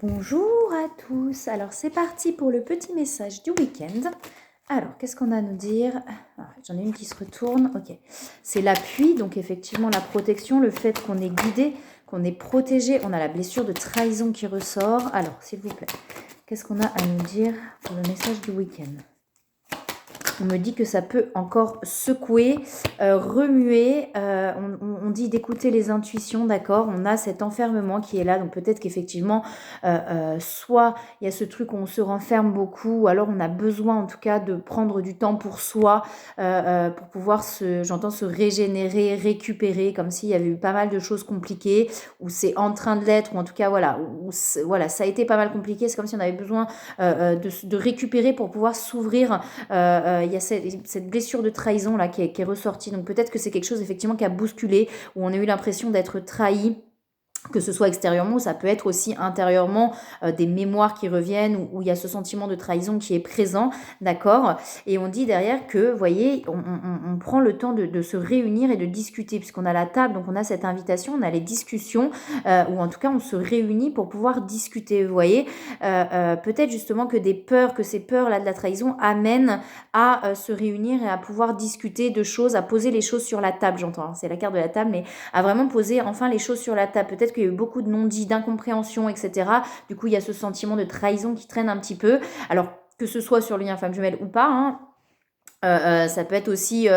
Bonjour à tous, alors c'est parti pour le petit message du week-end. Alors, qu'est-ce qu'on a à nous dire? J'en ai une qui se retourne, ok. C'est l'appui, donc effectivement la protection, le fait qu'on est guidé, qu'on est protégé. On a la blessure de trahison qui ressort. Alors, s'il vous plaît, qu'est-ce qu'on a à nous dire pour le message du week-end? On me dit que ça peut encore secouer, remuer. On dit d'écouter les intuitions, d'accord? On a cet enfermement qui est là. Donc peut-être qu'effectivement, soit il y a ce truc où on se renferme beaucoup, ou alors on a besoin en tout cas de prendre du temps pour soi, pour pouvoir se régénérer, récupérer, comme s'il y avait eu pas mal de choses compliquées, ou c'est en train de l'être, ou en tout cas voilà, voilà, ça a été pas mal compliqué. C'est comme si on avait besoin de récupérer pour pouvoir s'ouvrir. Il y a cette blessure de trahison là qui est ressortie. Donc peut-être que c'est quelque chose effectivement qui a bousculé, où on a eu l'impression d'être trahi, que ce soit extérieurement ou ça peut être aussi intérieurement, des mémoires qui reviennent, où il y a ce sentiment de trahison qui est présent, d'accord? Et on dit derrière que, vous voyez, on prend le temps de se réunir et de discuter, puisqu'on a la table, donc on a cette invitation, on a les discussions, ou en tout cas on se réunit pour pouvoir discuter, vous voyez? Peut-être justement que ces peurs-là de la trahison amènent à se réunir et à pouvoir discuter de choses, à poser les choses sur la table, j'entends, hein, c'est la carte de la table, mais à vraiment poser enfin les choses sur la table. Peut-être qu'il y a eu beaucoup de non-dits, d'incompréhension, etc. Du coup, il y a ce sentiment de trahison qui traîne un petit peu. Alors, que ce soit sur le lien femme jumelle ou pas, hein, ça peut être aussi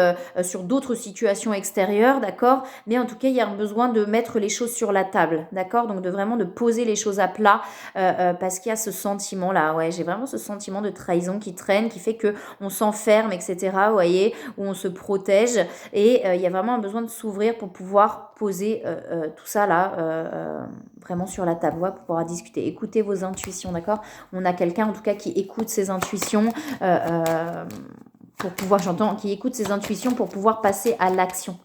sur d'autres situations extérieures, d'accord? Mais en tout cas, il y a un besoin de mettre les choses sur la table, d'accord? Donc de vraiment de poser les choses à plat, parce qu'il y a ce sentiment-là. Ouais, j'ai vraiment ce sentiment de trahison qui traîne, qui fait que on s'enferme, etc. Vous voyez, où on se protège, et il y a vraiment un besoin de s'ouvrir pour pouvoir poser tout ça là, vraiment sur la table, ouais, pour pouvoir discuter. Écoutez vos intuitions, d'accord? On a quelqu'un en tout cas qui écoute ses intuitions. Pour pouvoir, j'entends, qui écoute ses intuitions pour pouvoir passer à l'action.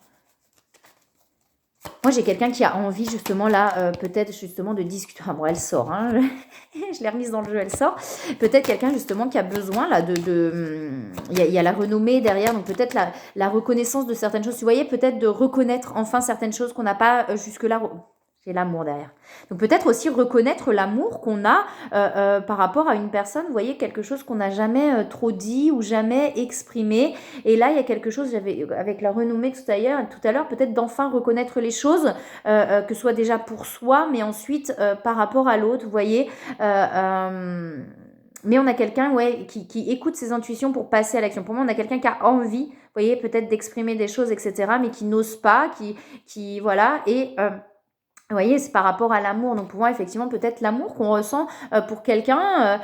Moi, j'ai quelqu'un qui a envie justement là, peut-être justement de discuter. Ah bon, elle sort, hein. Je l'ai remise dans le jeu, elle sort. Peut-être quelqu'un justement qui a besoin là il y a la renommée derrière, donc peut-être la reconnaissance de certaines choses. Tu voyez, peut-être de reconnaître enfin certaines choses qu'on n'a pas jusque-là. J'ai l'amour derrière. Donc peut-être aussi reconnaître l'amour qu'on a par rapport à une personne. Vous voyez, quelque chose qu'on n'a jamais trop dit ou jamais exprimé. Et là, il y a quelque chose, j'avais avec la renommée tout à l'heure, peut-être d'enfin reconnaître les choses, que ce soit déjà pour soi, mais ensuite par rapport à l'autre, vous voyez. Mais on a quelqu'un, ouais, qui écoute ses intuitions pour passer à l'action. Pour moi, on a quelqu'un qui a envie, vous voyez, peut-être d'exprimer des choses, etc., mais qui n'ose pas, voilà, et vous voyez, c'est par rapport à l'amour. Donc pour moi, effectivement, peut-être l'amour qu'on ressent pour quelqu'un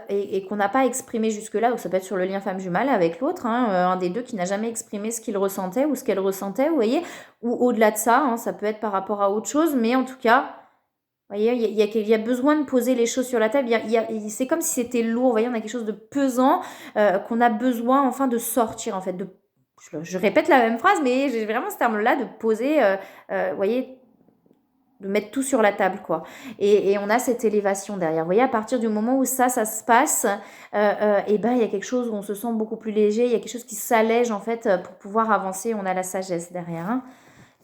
et qu'on n'a pas exprimé jusque-là. Donc ça peut être sur le lien femme jumelle avec l'autre, hein, un des deux qui n'a jamais exprimé ce qu'il ressentait ou ce qu'elle ressentait, vous voyez. Ou au-delà de ça, hein, ça peut être par rapport à autre chose. Mais en tout cas, vous voyez, il y a besoin de poser les choses sur la table. C'est comme si c'était lourd. Vous voyez, on a quelque chose de pesant qu'on a besoin enfin de sortir, en fait. Je répète la même phrase, mais j'ai vraiment ce terme-là de poser, vous voyez, de mettre tout sur la table, quoi. Et on a cette élévation derrière. Vous voyez, à partir du moment où ça se passe, et ben il y a quelque chose où on se sent beaucoup plus léger, il y a quelque chose qui s'allège en fait pour pouvoir avancer. On a la sagesse derrière, hein.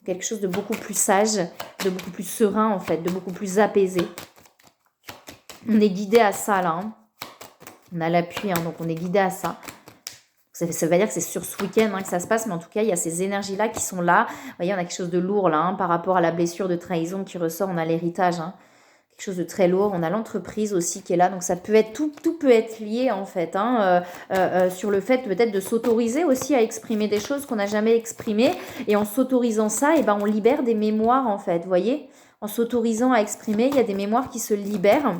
Quelque chose de beaucoup plus sage, de beaucoup plus serein en fait, de beaucoup plus apaisé. On est guidé à ça là, hein. On a l'appui, hein, donc on est guidé à ça. Ça veut pas dire que c'est sur ce week-end que ça se passe, mais en tout cas, il y a ces énergies-là qui sont là. Vous voyez, on a quelque chose de lourd là, hein, par rapport à la blessure de trahison qui ressort. On a l'héritage, hein, quelque chose de très lourd. On a l'entreprise aussi qui est là. Donc ça peut être, tout peut être lié en fait, hein, sur le fait peut-être de s'autoriser aussi à exprimer des choses qu'on n'a jamais exprimées. Et en s'autorisant ça, et ben, on libère des mémoires en fait, vous voyez. En s'autorisant à exprimer, il y a des mémoires qui se libèrent.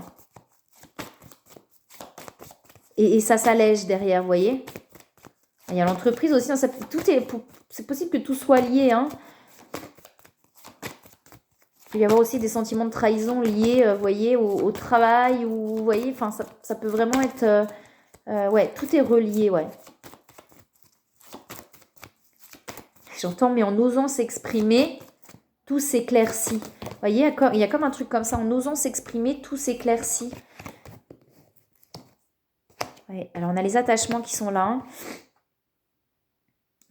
Et ça s'allège derrière, vous voyez. Il y a l'entreprise aussi, hein, c'est possible que tout soit lié, hein. Il peut y avoir aussi des sentiments de trahison liés, vous voyez, au travail, ou vous voyez, enfin, ça peut vraiment être, ouais, tout est relié, ouais. J'entends, mais en osant s'exprimer, tout s'éclaircit. Vous voyez, il y a comme un truc comme ça, en osant s'exprimer, tout s'éclaircit. Ouais, alors on a les attachements qui sont là, hein.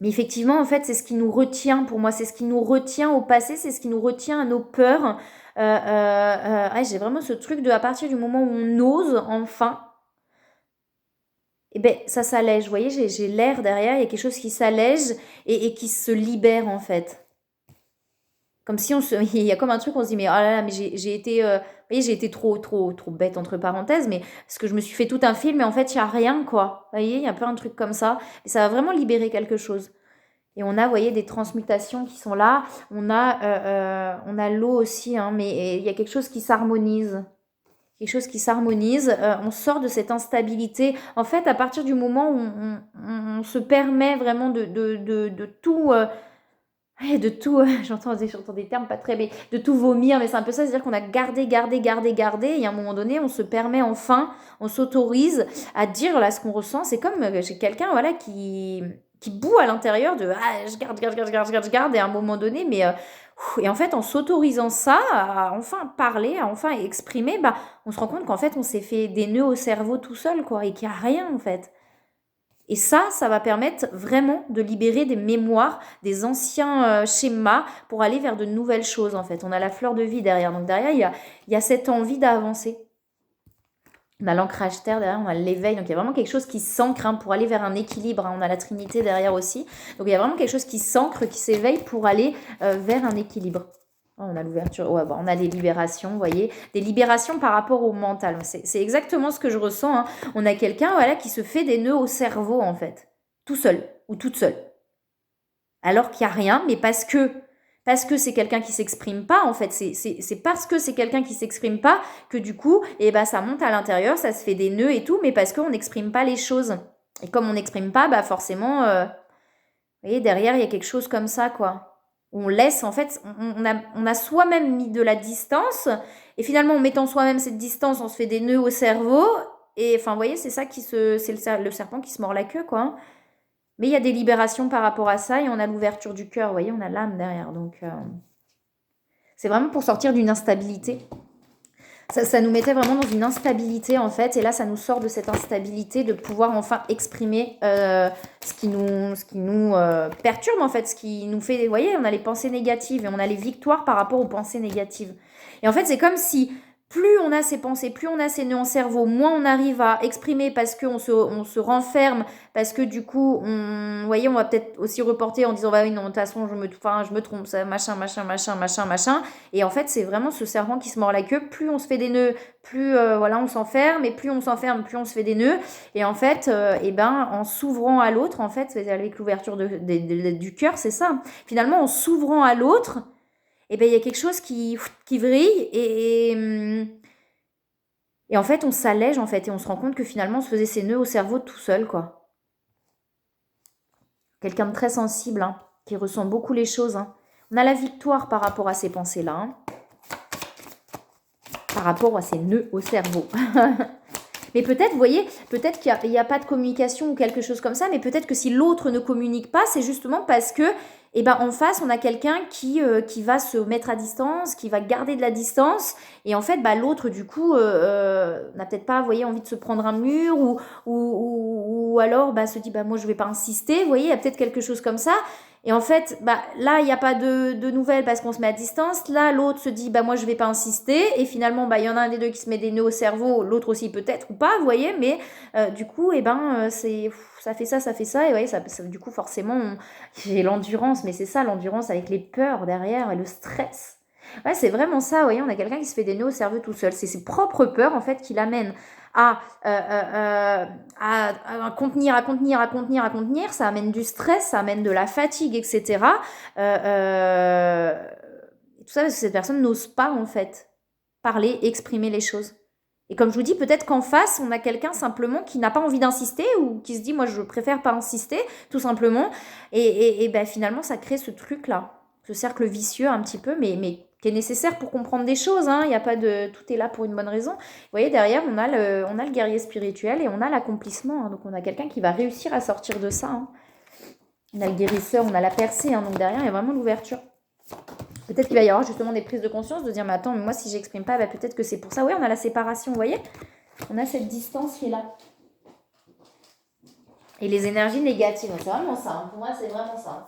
Mais effectivement, en fait, c'est ce qui nous retient, pour moi, c'est ce qui nous retient au passé, c'est ce qui nous retient à nos peurs, Ouais, j'ai vraiment ce truc de, à partir du moment où on ose, enfin, et ben ça s'allège. Vous voyez, j'ai l'air derrière, il y a quelque chose qui s'allège et qui se libère, en fait. Comme si on se... Il y a comme un truc, on se dit, mais oh là là, mais j'ai été... vous voyez, j'ai été trop bête, entre parenthèses, mais parce que je me suis fait tout un film, mais en fait, il n'y a rien, quoi. Vous voyez, il y a un peu un truc comme ça. Et ça va vraiment libérer quelque chose. Et on a, vous voyez, des transmutations qui sont là. On a l'eau aussi, hein, mais il y a quelque chose qui s'harmonise. Quelque chose qui s'harmonise. On sort de cette instabilité. En fait, à partir du moment où on se permet vraiment de tout... ouais, de tout, j'entends des termes pas très, mais de tout vomir, mais c'est un peu ça, c'est-à-dire qu'on a gardé, et à un moment donné, on se permet enfin, on s'autorise à dire là ce qu'on ressent. C'est comme chez quelqu'un, voilà, qui bout à l'intérieur de ah, je garde, et à un moment donné, mais et en fait, en s'autorisant ça, à enfin parler, à enfin exprimer, bah, on se rend compte qu'en fait, on s'est fait des nœuds au cerveau tout seul, quoi, et qu'il n'y a rien, en fait. Et ça va permettre vraiment de libérer des mémoires, des anciens schémas pour aller vers de nouvelles choses, en fait. On a la fleur de vie derrière. Donc derrière, il y a cette envie d'avancer. On a l'ancrage terre derrière, on a l'éveil. Donc il y a vraiment quelque chose qui s'ancre, hein, pour aller vers un équilibre, hein. On a la Trinité derrière aussi. Donc il y a vraiment quelque chose qui s'ancre, qui s'éveille pour aller vers un équilibre. Oh, on a l'ouverture, ouais, bon, on a des libérations, vous voyez, des libérations par rapport au mental. C'est exactement ce que je ressens, hein. On a quelqu'un, voilà, qui se fait des nœuds au cerveau, en fait, tout seul ou toute seule. Alors qu'il n'y a rien, mais parce que c'est quelqu'un qui s'exprime pas, en fait. C'est parce que c'est quelqu'un qui s'exprime pas que du coup, eh ben, ça monte à l'intérieur, ça se fait des nœuds et tout, mais parce qu'on n'exprime pas les choses. Et comme on n'exprime pas, bah forcément, vous voyez, derrière, il y a quelque chose comme ça, quoi. Où on laisse, en fait, on a soi-même mis de la distance, et finalement, en mettant soi-même cette distance, on se fait des nœuds au cerveau, et enfin, vous voyez, c'est ça c'est le serpent qui se mord la queue, quoi, hein. Mais il y a des libérations par rapport à ça, et on a l'ouverture du cœur, vous voyez, on a l'âme derrière, donc c'est vraiment pour sortir d'une instabilité. Ça nous mettait vraiment dans une instabilité, en fait, et là ça nous sort de cette instabilité de pouvoir enfin exprimer ce qui nous perturbe, en fait, ce qui nous fait, vous voyez, on a les pensées négatives et on a les victoires par rapport aux pensées négatives. Et en fait c'est comme si plus on a ces pensées, plus on a ces nœuds en cerveau, moins on arrive à exprimer parce qu'on on se renferme, parce que du coup, vous voyez, on va peut-être aussi reporter en disant, bah oui, non, de toute façon, je me trompe, ça, machin. Et en fait, c'est vraiment ce serpent qui se mord la queue. Plus on se fait des nœuds, plus voilà, on s'enferme, et plus on s'enferme, plus on se fait des nœuds. Et en fait, et ben, en s'ouvrant à l'autre, en fait, avec l'ouverture du cœur, c'est ça. Finalement, en s'ouvrant à l'autre, et ben, il y a quelque chose qui vrille et en fait, on s'allège, en fait, et on se rend compte que finalement, on se faisait ses nœuds au cerveau tout seul, quoi. Quelqu'un de très sensible, hein, qui ressent beaucoup les choses, hein. On a la victoire par rapport à ces pensées-là, hein, par rapport à ces nœuds au cerveau. Mais peut-être, vous voyez, peut-être qu'il n'y a pas de communication ou quelque chose comme ça, mais peut-être que si l'autre ne communique pas, c'est justement parce que, eh ben, en face, on a quelqu'un qui va se mettre à distance, qui va garder de la distance, et en fait, bah, l'autre, du coup, n'a peut-être pas, vous voyez, envie de se prendre un mur, ou alors bah, se dit, bah, moi, je ne vais pas insister, vous voyez, il y a peut-être quelque chose comme ça. Et en fait, bah, là, il n'y a pas de nouvelles parce qu'on se met à distance. Là, l'autre se dit, bah, moi, je ne vais pas insister. Et finalement, bah, il y en a un des deux qui se met des nœuds au cerveau, l'autre aussi peut-être ou pas, vous voyez. Mais du coup, eh ben, ça fait ça, ça fait ça. Et voyez, du coup, forcément, j'ai l'endurance. Mais c'est ça, l'endurance avec les peurs derrière et le stress. Ouais, c'est vraiment ça, vous voyez, on a quelqu'un qui se fait des nœuds au cerveau tout seul. C'est ses propres peurs, en fait, qui l'amènent à, à contenir, ça amène du stress, ça amène de la fatigue, etc. Tout ça parce que cette personne n'ose pas, en fait, parler, exprimer les choses. Et comme je vous dis, peut-être qu'en face, on a quelqu'un simplement qui n'a pas envie d'insister ou qui se dit, moi, je préfère pas insister, tout simplement. Et ben, finalement, ça crée ce truc-là, ce cercle vicieux un petit peu, mais qui est nécessaire pour comprendre des choses, hein. Il y a pas de... Tout est là pour une bonne raison. Vous voyez, derrière, on a le guerrier spirituel et on a l'accomplissement, hein. Donc, on a quelqu'un qui va réussir à sortir de ça, hein. On a le guérisseur, on a la percée, hein. Donc, derrière, il y a vraiment l'ouverture. Peut-être qu'il va y avoir justement des prises de conscience de dire, mais attends, mais moi, si j'exprime pas, bah, peut-être que c'est pour ça. Oui, on a la séparation, vous voyez. On a cette distance qui est là. Et les énergies négatives, c'est vraiment ça, hein. Pour moi, c'est vraiment ça.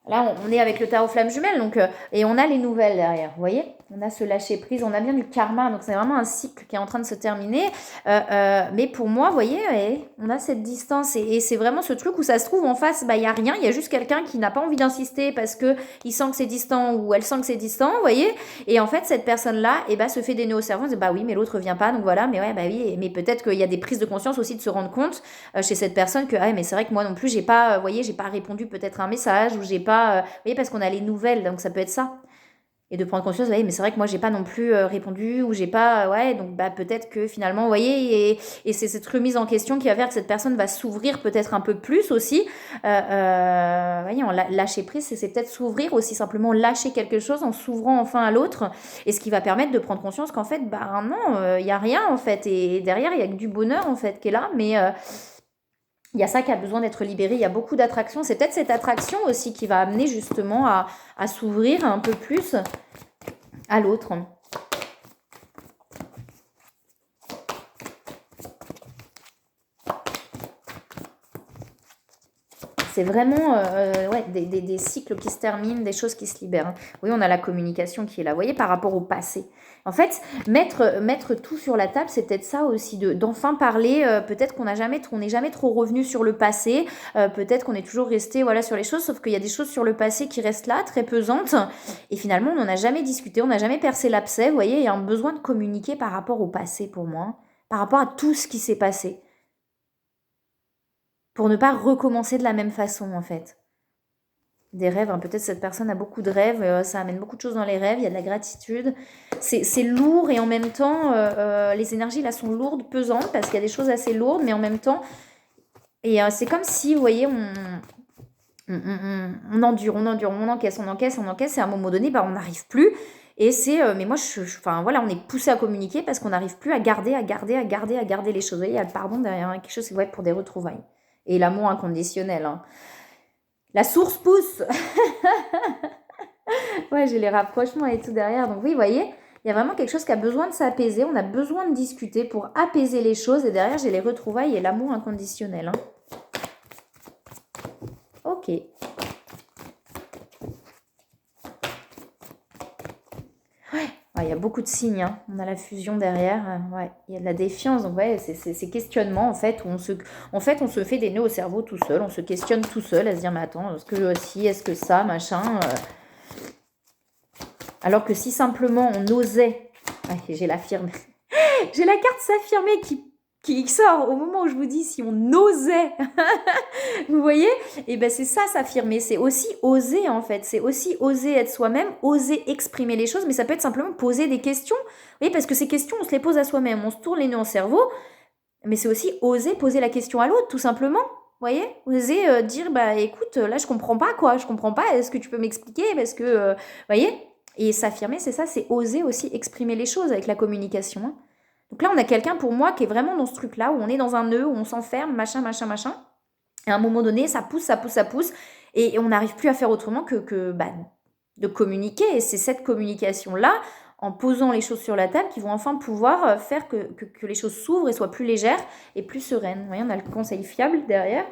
Là, on est avec le tarot flamme jumelle, donc, et on a les nouvelles derrière, vous voyez? On a ce lâcher prise, on a bien du karma, donc c'est vraiment un cycle qui est en train de se terminer. Mais pour moi, vous voyez, on a cette distance, et c'est vraiment ce truc où ça se trouve en face, bah, il n'y a rien, il y a juste quelqu'un qui n'a pas envie d'insister parce qu'il sent que c'est distant, ou elle sent que c'est distant, vous voyez? Et en fait, cette personne-là, bah, se fait des nœuds au cerveau, on se dit, bah oui, mais l'autre vient pas, donc voilà, mais ouais, bah oui, mais peut-être qu'il y a des prises de conscience aussi de se rendre compte chez cette personne que, ah, mais c'est vrai que moi non plus, j'ai pas, vous voyez, j'ai pas répondu peut-être à un message, ou j'ai pas, vous voyez, parce qu'on a les nouvelles, donc ça peut être ça. Et de prendre conscience, vous voyez, mais c'est vrai que moi, j'ai pas non plus répondu, ou j'ai pas, ouais, donc bah, peut-être que finalement, vous voyez, et c'est cette remise en question qui va faire que cette personne va s'ouvrir peut-être un peu plus aussi. Vous voyez, lâcher prise, c'est peut-être s'ouvrir aussi, simplement lâcher quelque chose en s'ouvrant enfin à l'autre, et ce qui va permettre de prendre conscience qu'en fait, bah non, il y a rien en fait, et derrière, il y a que du bonheur en fait qui est là, mais il y a ça qui a besoin d'être libéré, il y a beaucoup d'attraction. C'est peut-être cette attraction aussi qui va amener justement à s'ouvrir un peu plus à l'autre. C'est vraiment ouais, des cycles qui se terminent, des choses qui se libèrent. Hein. Oui, on a la communication qui est là. Vous voyez, par rapport au passé. En fait, mettre tout sur la table, c'est peut-être ça aussi, d'enfin parler. Peut-être qu'on n'est jamais trop revenu sur le passé. Peut-être qu'on est toujours resté voilà, sur les choses, sauf qu'il y a des choses sur le passé qui restent là, très pesantes. Et finalement, on n'en a jamais discuté, on n'a jamais percé l'abcès. Vous voyez, il y a un besoin de communiquer par rapport au passé pour moi, par rapport à tout ce qui s'est passé. Pour ne pas recommencer de la même façon, en fait. Des rêves, hein. Peut-être cette personne a beaucoup de rêves, ça amène beaucoup de choses dans les rêves, il y a de la gratitude. C'est lourd, et en même temps, les énergies là sont lourdes, pesantes, parce qu'il y a des choses assez lourdes, mais en même temps, et c'est comme si, vous voyez, on endure, on encaisse, et à un moment donné, bah, on n'arrive plus. Et c'est, mais moi, enfin voilà, on est poussé à communiquer parce qu'on n'arrive plus à garder les choses. Vous voyez, il y a le pardon derrière, hein, quelque chose, c'est ouais, pour des retrouvailles. Et l'amour inconditionnel, hein. La source pousse. Ouais, j'ai les rapprochements et tout derrière. Donc oui, vous voyez, il y a vraiment quelque chose qui a besoin de s'apaiser. On a besoin de discuter pour apaiser les choses. Et derrière, j'ai les retrouvailles et l'amour inconditionnel. Hein. Ok. Ouais, il y a beaucoup de signes. Hein. On a la fusion derrière. Ouais, il y a de la défiance. Donc ouais, c'est ces questionnements en fait où on se fait des nœuds au cerveau tout seul. On se questionne tout seul à se dire mais attends, est-ce que si, est-ce que ça, machin. Alors que si simplement on osait, j'ai l'affirme, j'ai la carte s'affirmer qui sort au moment où je vous dis si on osait, vous voyez, et ben c'est ça s'affirmer, c'est aussi oser en fait, c'est aussi oser être soi-même, oser exprimer les choses, mais ça peut être simplement poser des questions, vous voyez, parce que ces questions on se les pose à soi-même, on se tourne les nœuds en cerveau, mais c'est aussi oser poser la question à l'autre tout simplement. Vous voyez, oser dire bah écoute là je comprends pas quoi, je comprends pas, est-ce que tu peux m'expliquer parce que vous voyez, et s'affirmer c'est ça, c'est oser aussi exprimer les choses avec la communication. Hein. Donc là on a quelqu'un pour moi qui est vraiment dans ce truc là où on est dans un nœud, où on s'enferme, machin, et à un moment donné ça pousse, et on n'arrive plus à faire autrement que bah, de communiquer, et c'est cette communication là en posant les choses sur la table qui vont enfin pouvoir faire que les choses s'ouvrent et soient plus légères et plus sereines. Vous voyez, on a le conseil fiable derrière,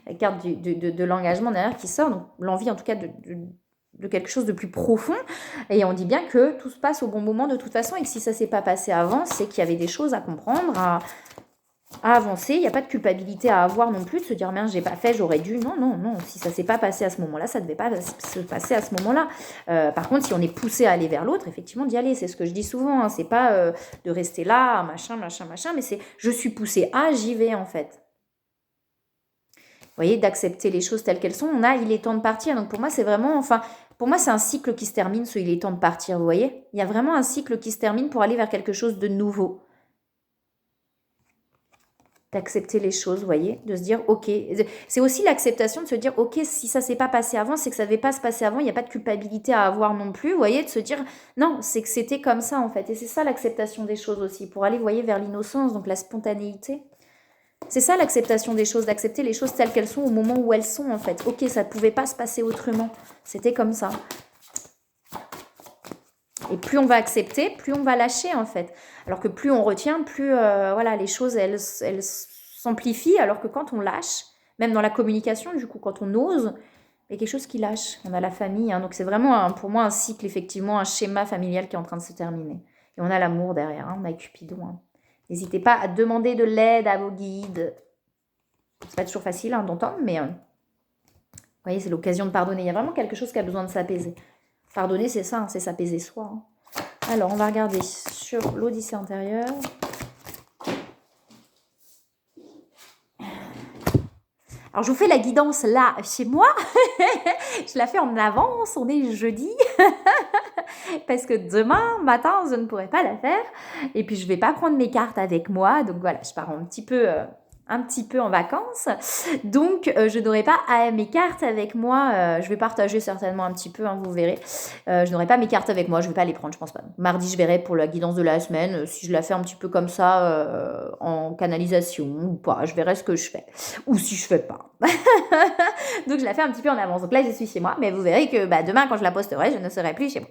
la carte de l'engagement derrière qui sort, donc l'envie en tout cas de quelque chose de plus profond, et on dit bien que tout se passe au bon moment de toute façon, et que si ça ne s'est pas passé avant, c'est qu'il y avait des choses à comprendre, à avancer, il n'y a pas de culpabilité à avoir non plus, de se dire mince j'ai pas fait, j'aurais dû, non, si ça s'est pas passé à ce moment-là, ça devait pas se passer à ce moment-là. Par contre, si on est poussé à aller vers l'autre, effectivement d'y aller, c'est ce que je dis souvent, hein. C'est pas de rester là, machin, mais c'est je suis poussé à, j'y vais en fait. Vous voyez, d'accepter les choses telles qu'elles sont, il est temps de partir, donc pour moi c'est vraiment, enfin, pour moi c'est un cycle qui se termine, il est temps de partir, vous voyez, il y a vraiment un cycle qui se termine pour aller vers quelque chose de nouveau. D'accepter les choses, vous voyez, de se dire ok, c'est aussi l'acceptation de se dire ok, si ça s'est pas passé avant, c'est que ça devait pas se passer avant, il n'y a pas de culpabilité à avoir non plus, vous voyez, de se dire non, c'est que c'était comme ça en fait, et c'est ça l'acceptation des choses aussi, pour aller, vous voyez, vers l'innocence, donc la spontanéité. C'est ça l'acceptation des choses, d'accepter les choses telles qu'elles sont au moment où elles sont en fait. Ok, ça ne pouvait pas se passer autrement, c'était comme ça. Et plus on va accepter, plus on va lâcher en fait. Alors que plus on retient, plus voilà, les choses elles s'amplifient. Alors que quand on lâche, même dans la communication, du coup, quand on ose, Il y a quelque chose qui lâche. On a la famille, hein, donc c'est vraiment pour moi un cycle, effectivement, un schéma familial qui est en train de se terminer. Et on a l'amour derrière, hein, on a Cupidon. Hein. N'hésitez pas à demander de l'aide à vos guides. C'est pas toujours facile hein, d'entendre, mais vous voyez, c'est l'occasion de pardonner. Il y a vraiment quelque chose qui a besoin de s'apaiser. Pardonner, c'est ça, hein, c'est s'apaiser soi. Hein. Alors, on va regarder sur l'Odyssée intérieure. Alors, je vous fais la guidance là, chez moi. Je la fais en avance, on est jeudi. Parce que demain matin, je ne pourrai pas la faire. Et puis, je ne vais pas prendre mes cartes avec moi. Donc, voilà, je pars un petit peu en vacances. Donc, je n'aurai pas mes cartes avec moi. Je vais partager certainement un petit peu, hein, vous verrez. Je n'aurai pas mes cartes avec moi, je ne vais pas les prendre, je pense pas. Mardi, je verrai pour la guidance de la semaine, si je la fais un petit peu comme ça, en canalisation ou pas. Je verrai ce que je fais. Ou si je fais pas. Donc, je la fais un petit peu en avance. Donc là, je suis chez moi, mais vous verrez que demain, quand je la posterai, je ne serai plus chez moi.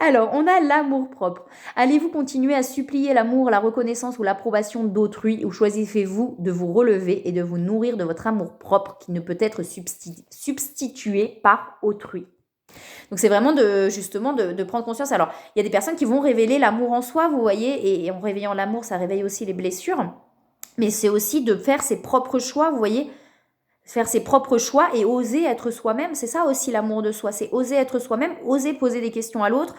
Alors, on a l'amour-propre. Allez-vous continuer à supplier l'amour, la reconnaissance ou l'approbation d'autrui ou choisissez-vous de vous relever et de vous nourrir de votre amour-propre qui ne peut être substitué par autrui? Donc, c'est vraiment de prendre conscience. Alors, il y a des personnes qui vont révéler l'amour en soi, vous voyez, et en réveillant l'amour, ça réveille aussi les blessures. Mais c'est aussi de faire ses propres choix, vous voyez, faire ses propres choix et oser être soi-même. C'est ça aussi l'amour de soi, c'est oser être soi-même, oser poser des questions à l'autre,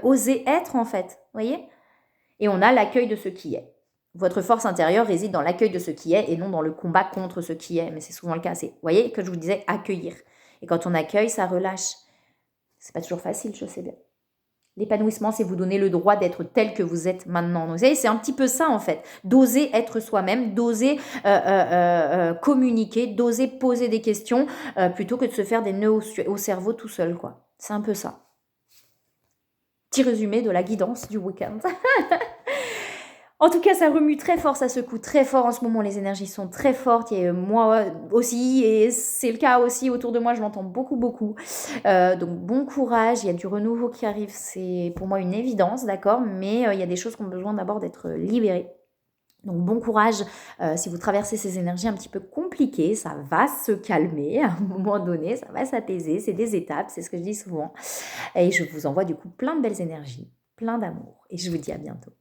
oser être en fait, vous voyez. Et on a l'accueil de ce qui est. Votre force intérieure réside dans l'accueil de ce qui est et non dans le combat contre ce qui est. Mais c'est souvent le cas. Vous voyez, que je vous disais, accueillir. Et quand on accueille, ça relâche. C'est pas toujours facile, je sais bien. L'épanouissement, c'est vous donner le droit d'être tel que vous êtes maintenant. Donc, vous savez, c'est un petit peu ça, en fait. D'oser être soi-même, d'oser communiquer, d'oser poser des questions, plutôt que de se faire des nœuds au cerveau tout seul, quoi. C'est un peu ça. Petit résumé de la guidance du week-end. En tout cas, ça remue très fort, ça secoue très fort en ce moment. Les énergies sont très fortes. Et moi aussi, et c'est le cas aussi autour de moi, je l'entends beaucoup, beaucoup. Donc, bon courage. Il y a du renouveau qui arrive. C'est pour moi une évidence, d'accord. Mais il y a des choses qui ont besoin d'abord d'être libérées. Donc, bon courage si vous traversez ces énergies un petit peu compliquées. Ça va se calmer à un moment donné. Ça va s'apaiser. C'est des étapes, c'est ce que je dis souvent. Et je vous envoie du coup plein de belles énergies, plein d'amour. Et je vous dis à bientôt.